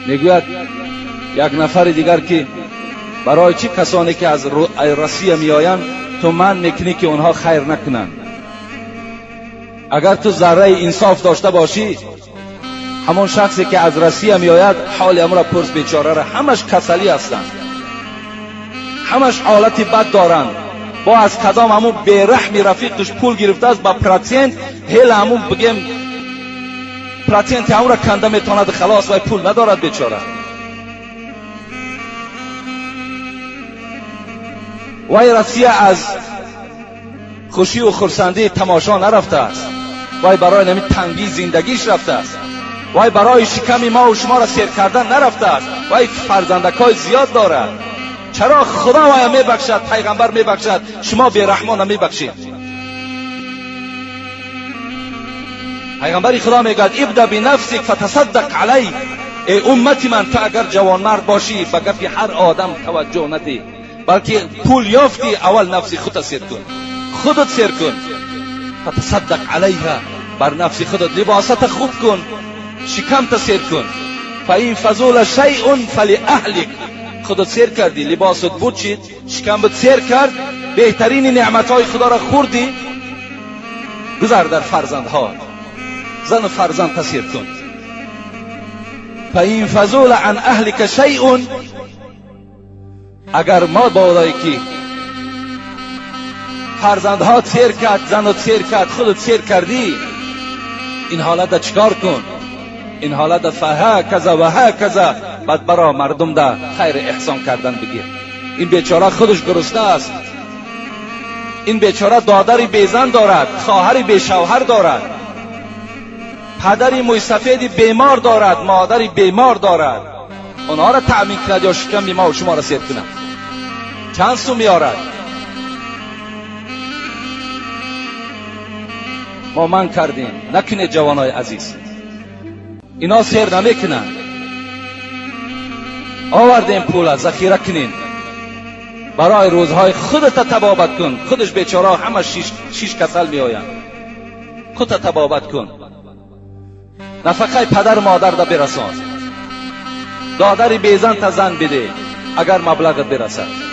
میگوید یک نفر دیگر که برای چه کسانی که از روسیه میآیند تو من میکنی که اونها خیر نکنند؟ اگر تو ذره انصاف داشته باشی، همون شخصی که از روسیه میآید حال امر پرس، بیچاره را همش کسلی هستند، همش حالت بد دارند. با از کدام همون بیرحمی رفیقش پول گرفته است با پراتینت، هل همون بگیم پراتینت همون را کنده میتواند خلاص و پول ندارد بیچاره. وای روسیه از خوشی و خرسندی تماشا نرفته است، وای برای نمی تنگی زندگیش رفته است، وای برای شکم ما و شما را سیر کردن نرفته است، وای فرزندکای زیاد دارد. چرا خدا وای میبخشد، پیغمبر میبخشد، شما بیرحمان میبخشید؟ پیغمبر خدا میگوید ابدا بنفسک فتصدق علی. ای امتی من، تو اگر جوان مرد باشی به گفی هر آدم توجه ندی، بلکه پول یافتی اول نفس خودت سیر کن، خودت سیر کن. فتصدق علیها، بر نفس خودت لباست خوب کن، شکمت سیر کن. فاین فضول شیء فلاهلک. خودت سیر کردی، لباست بود چید، شکمت سیر کرد، بهترین نعمتهای خدا را خوردی، گذر در فرزندها، زن و فرزند تسیر کن. فاین فضول عن اهلک شیء. اگر ما بادایی که فرزندها سیر کرد، زنت سیر کرد، خودت سیر کردی، این حالت چیکار کن؟ این حالت فها کذا و ها کذا، بعد برای مردم ده خیر احسان کردن بگیر. این بیچاره خودش گرسنه است، این بیچاره دادری بیزن دارد، خواهری بی شوهر دارد، پدری موی سفیدی بیمار دارد، مادری بیمار دارد. اونها را تأمین کند یا شکم ما و شما را سیر کند؟ چند سو میارد؟ ما من کردیم، نکنه جوانای عزیز، اینا سیر نمیکنن. آوردیم پول ذخیره کنین برای روزهای خودت تبابت کن. خودش بیچاره همه شیش کسل میآیند، خودت تبابت کن. نفقه پدر مادر دا برسان، دادری بیزن تا زن بده اگر مبلغت برسد.